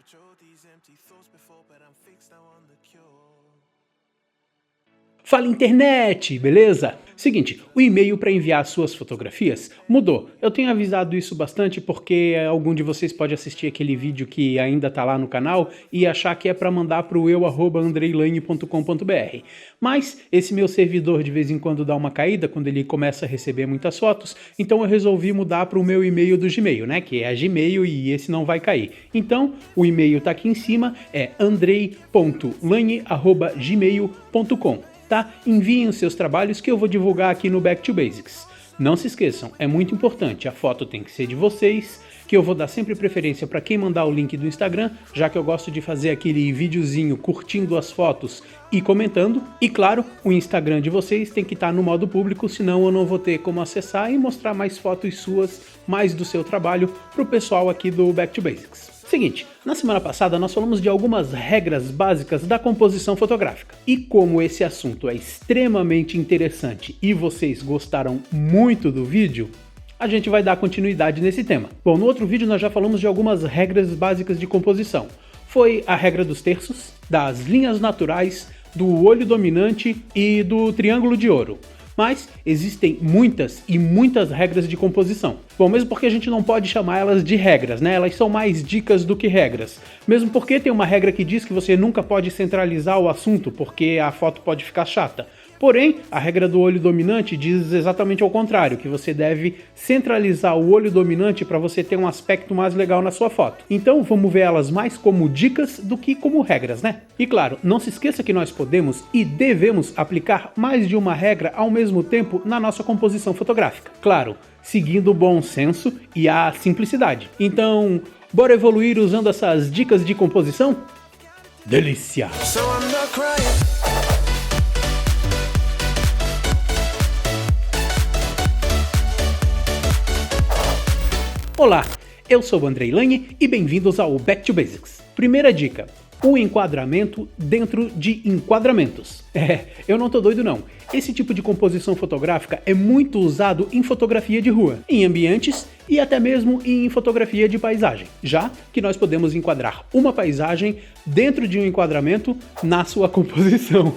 patrolled these empty thoughts before, but I'm fixed now on the cure. Fala internet, beleza? Seguinte, o e-mail para enviar suas fotografias mudou. Eu tenho avisado isso bastante porque algum de vocês pode assistir aquele vídeo que ainda tá lá no canal e achar que é para mandar pro eu@andreilane.com.br. Mas esse meu servidor de vez em quando dá uma caída quando ele começa a receber muitas fotos, então eu resolvi mudar para o meu e-mail do Gmail, né? Que é a Gmail e esse não vai cair. Então, o e-mail tá aqui em cima, é andrei.lane@gmail.com. Tá? Enviem os seus trabalhos que eu vou divulgar aqui no Back to Basics. Não se esqueçam, é muito importante, a foto tem que ser de vocês, que eu vou dar sempre preferência para quem mandar o link do Instagram, já que eu gosto de fazer aquele videozinho curtindo as fotos e comentando. E claro, o Instagram de vocês tem que estar no modo público, senão eu não vou ter como acessar e mostrar mais fotos suas, mais do seu trabalho, pro pessoal aqui do Back to Basics. Seguinte, na semana passada nós falamos de algumas regras básicas da composição fotográfica. E como esse assunto é extremamente interessante e vocês gostaram muito do vídeo, a gente vai dar continuidade nesse tema. Bom, no outro vídeo nós já falamos de algumas regras básicas de composição. Foi a regra dos terços, das linhas naturais, do olho dominante e do triângulo de ouro. Mas existem muitas e muitas regras de composição. Bom, mesmo porque a gente não pode chamar elas de regras, né? Elas são mais dicas do que regras. Mesmo porque tem uma regra que diz que você nunca pode centralizar o assunto, porque a foto pode ficar chata. Porém, a regra do olho dominante diz exatamente ao contrário, que você deve centralizar o olho dominante para você ter um aspecto mais legal na sua foto. Então, vamos ver elas mais como dicas do que como regras, né? E claro, não se esqueça que nós podemos e devemos aplicar mais de uma regra ao mesmo tempo na nossa composição fotográfica. Claro, seguindo o bom senso e a simplicidade. Então, bora evoluir usando essas dicas de composição? Delícia! So I'm not crying. Olá, eu sou o Andrei Lane e bem-vindos ao Back to Basics. Primeira dica, o enquadramento dentro de enquadramentos. Eu não tô doido não. Esse tipo de composição fotográfica é muito usado em fotografia de rua, em ambientes e até mesmo em fotografia de paisagem, já que nós podemos enquadrar uma paisagem dentro de um enquadramento na sua composição.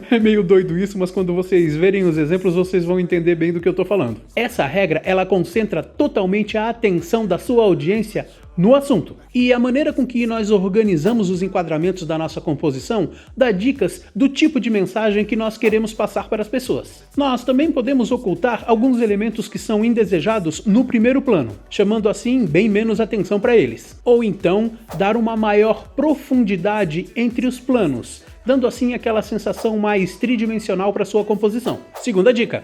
É meio doido isso, mas quando vocês verem os exemplos vocês vão entender bem do que eu tô falando. Essa regra, ela concentra totalmente a atenção da sua audiência no assunto. E a maneira com que nós organizamos os enquadramentos da nossa composição dá dicas do tipo de mensagem que nós queremos passar para as pessoas. Nós também podemos ocultar alguns elementos que são indesejados no primeiro plano, chamando assim bem menos atenção para eles. Ou então, dar uma maior profundidade entre os planos, dando assim aquela sensação mais tridimensional para sua composição. Segunda dica,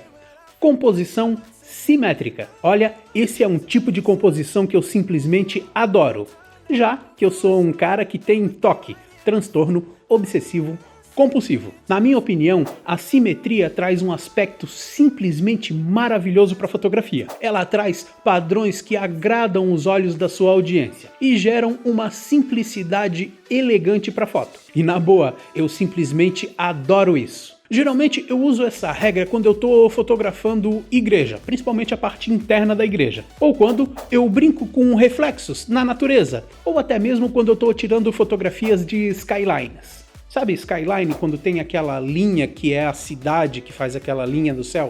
composição simétrica. Olha, esse é um tipo de composição que eu simplesmente adoro, já que eu sou um cara que tem TOC, transtorno obsessivo compulsivo. Na minha opinião, a simetria traz um aspecto simplesmente maravilhoso para a fotografia. Ela traz padrões que agradam os olhos da sua audiência e geram uma simplicidade elegante para a foto. E na boa, eu simplesmente adoro isso. Geralmente eu uso essa regra quando eu estou fotografando igreja, principalmente a parte interna da igreja, ou quando eu brinco com reflexos na natureza, ou até mesmo quando eu estou tirando fotografias de skylines. Sabe skyline, quando tem aquela linha que é a cidade que faz aquela linha do céu?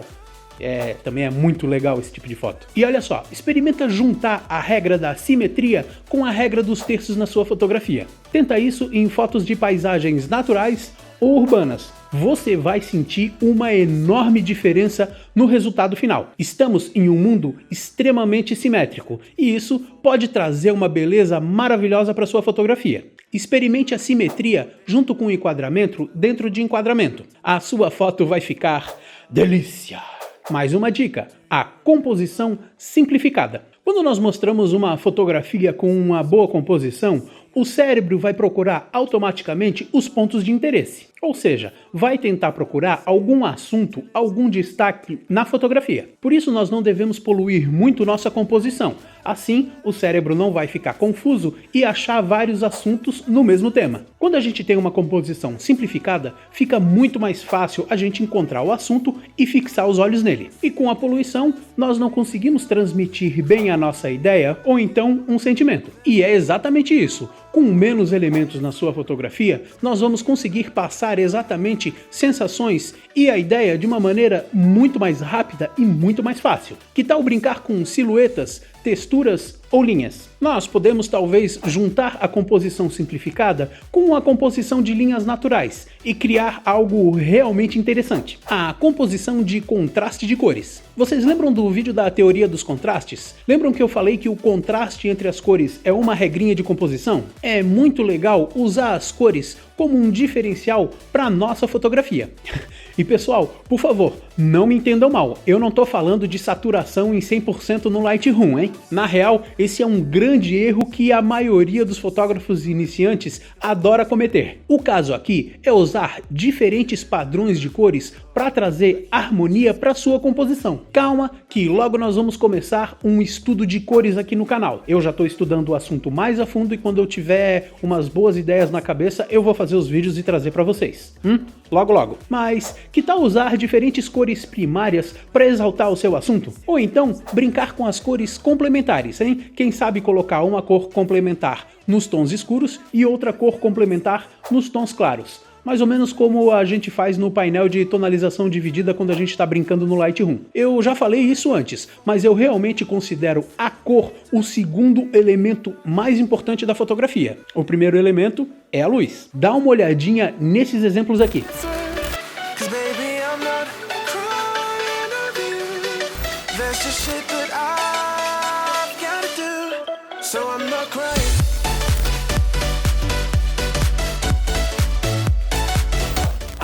Também é muito legal esse tipo de foto. E olha só, experimenta juntar a regra da simetria com a regra dos terços na sua fotografia. Tenta isso em fotos de paisagens naturais ou urbanas. Você vai sentir uma enorme diferença no resultado final. Estamos em um mundo extremamente simétrico e isso pode trazer uma beleza maravilhosa para sua fotografia. Experimente a simetria junto com o enquadramento dentro de enquadramento. A sua foto vai ficar delícia! Mais uma dica, a composição simplificada. Quando nós mostramos uma fotografia com uma boa composição, o cérebro vai procurar automaticamente os pontos de interesse. Ou seja, vai tentar procurar algum assunto, algum destaque na fotografia. Por isso nós não devemos poluir muito nossa composição. Assim, o cérebro não vai ficar confuso e achar vários assuntos no mesmo tema. Quando a gente tem uma composição simplificada, fica muito mais fácil a gente encontrar o assunto e fixar os olhos nele. E com a poluição, nós não conseguimos transmitir bem a nossa ideia ou então um sentimento. E é exatamente isso. com menos elementos na sua fotografia, nós vamos conseguir passar exatamente sensações e a ideia de uma maneira muito mais rápida e muito mais fácil. Que tal brincar com silhuetas, texturas ou linhas? Nós podemos talvez juntar a composição simplificada com a composição de linhas naturais e criar algo realmente interessante. A composição de contraste de cores. Vocês lembram do vídeo da teoria dos contrastes? Lembram que eu falei que o contraste entre as cores é uma regrinha de composição? É muito legal usar as cores como um diferencial para nossa fotografia. E pessoal, por favor, não me entendam mal, eu não tô falando de saturação em 100% no Lightroom, hein? Na real, esse é um grande erro que a maioria dos fotógrafos iniciantes adora cometer. O caso aqui é usar diferentes padrões de cores para trazer harmonia para sua composição. Calma, que logo nós vamos começar um estudo de cores aqui no canal. Eu já estou estudando o assunto mais a fundo e quando eu tiver umas boas ideias na cabeça, eu vou fazer os vídeos e trazer para vocês. Logo logo. Mas que tal usar diferentes cores primárias para exaltar o seu assunto? Ou então brincar com as cores complementares, hein? Quem sabe colocar uma cor complementar nos tons escuros e outra cor complementar nos tons claros. Mais ou menos como a gente faz no painel de tonalização dividida quando a gente está brincando no Lightroom. Eu já falei isso antes, mas eu realmente considero a cor o segundo elemento mais importante da fotografia. O primeiro elemento é a luz. Dá uma olhadinha nesses exemplos aqui. Cause baby, I'm not crying over you. There's just shit that I've gotta do. So I'm not crying.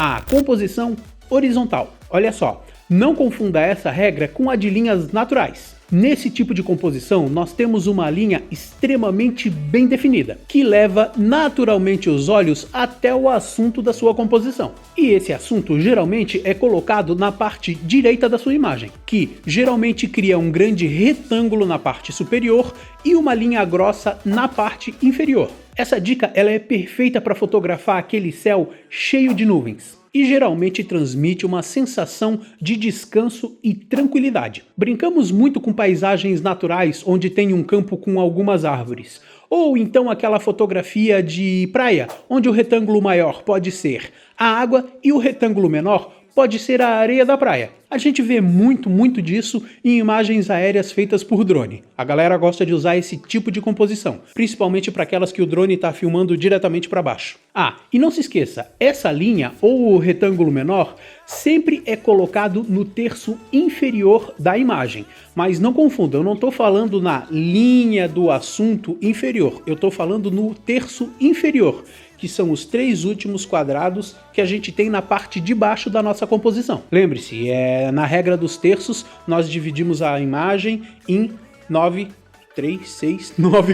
A composição horizontal. Olha só, não confunda essa regra com a de linhas naturais. Nesse tipo de composição, nós temos uma linha extremamente bem definida, que leva naturalmente os olhos até o assunto da sua composição. E esse assunto geralmente é colocado na parte direita da sua imagem, que geralmente cria um grande retângulo na parte superior e uma linha grossa na parte inferior. Essa dica ela é perfeita para fotografar aquele céu cheio de nuvens e geralmente transmite uma sensação de descanso e tranquilidade. Brincamos muito com paisagens naturais onde tem um campo com algumas árvores, ou então aquela fotografia de praia onde o retângulo maior pode ser a água e o retângulo menor pode ser a areia da praia. A gente vê muito disso em imagens aéreas feitas por drone. A galera gosta de usar esse tipo de composição, principalmente para aquelas que o drone está filmando diretamente para baixo. Ah, e não se esqueça, essa linha ou o retângulo menor sempre é colocado no terço inferior da imagem. Mas não confunda, eu não estou falando na linha do assunto inferior, eu estou falando no terço inferior, que são os 3 últimos quadrados que a gente tem na parte de baixo da nossa composição. Lembre-se, na regra dos terços, nós dividimos a imagem em 9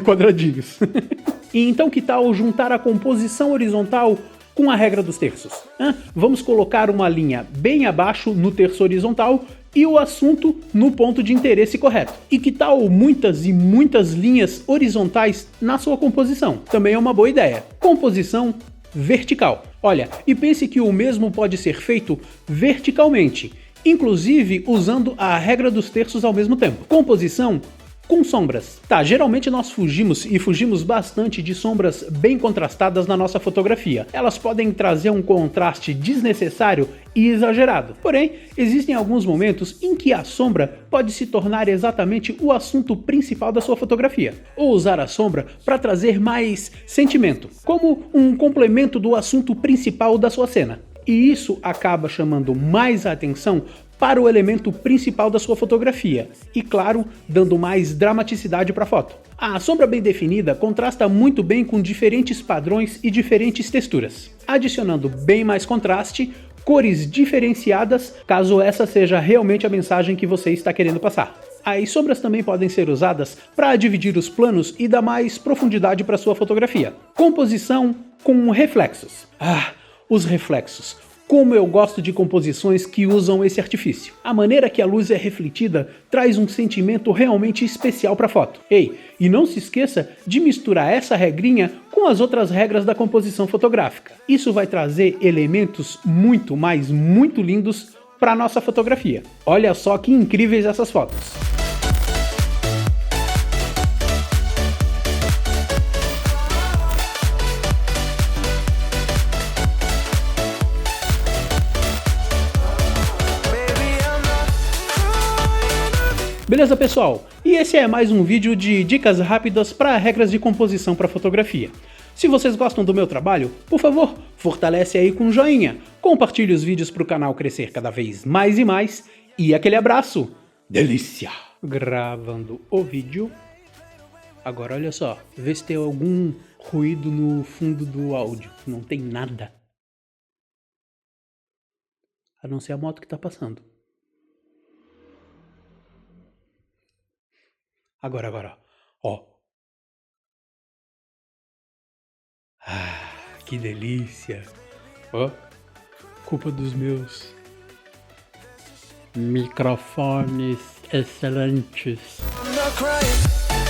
quadradinhos. E então que tal juntar a composição horizontal com a regra dos terços? Vamos colocar uma linha bem abaixo no terço horizontal e o assunto no ponto de interesse correto. E que tal muitas e muitas linhas horizontais na sua composição? Também é uma boa ideia. Composição vertical. Olha, e pense que o mesmo pode ser feito verticalmente, inclusive usando a regra dos terços ao mesmo tempo. Composição com sombras. Tá, geralmente nós fugimos bastante de sombras bem contrastadas na nossa fotografia. Elas podem trazer um contraste desnecessário e exagerado. Porém, existem alguns momentos em que a sombra pode se tornar exatamente o assunto principal da sua fotografia, ou usar a sombra para trazer mais sentimento, como um complemento do assunto principal da sua cena. E isso acaba chamando mais a atenção para o elemento principal da sua fotografia e, claro, dando mais dramaticidade para a foto. A sombra bem definida contrasta muito bem com diferentes padrões e diferentes texturas, adicionando bem mais contraste, cores diferenciadas, caso essa seja realmente a mensagem que você está querendo passar. As sombras também podem ser usadas para dividir os planos e dar mais profundidade para sua fotografia. Composição com reflexos. Os reflexos. Como eu gosto de composições que usam esse artifício. A maneira que a luz é refletida traz um sentimento realmente especial para a foto. E não se esqueça de misturar essa regrinha com as outras regras da composição fotográfica. Isso vai trazer elementos muito lindos para a nossa fotografia. Olha só que incríveis essas fotos. Beleza, pessoal? E esse é mais um vídeo de dicas rápidas para regras de composição para fotografia. Se vocês gostam do meu trabalho, por favor, fortalece aí com um joinha, compartilhe os vídeos para o canal crescer cada vez mais e mais, e aquele abraço! Delícia! Gravando o vídeo. Agora olha só, vê se tem algum ruído no fundo do áudio. Não tem nada. A não ser a moto que tá passando. Agora, ó. Ah, que delícia. Ó, culpa dos meus microfones excelentes. I'm not crying.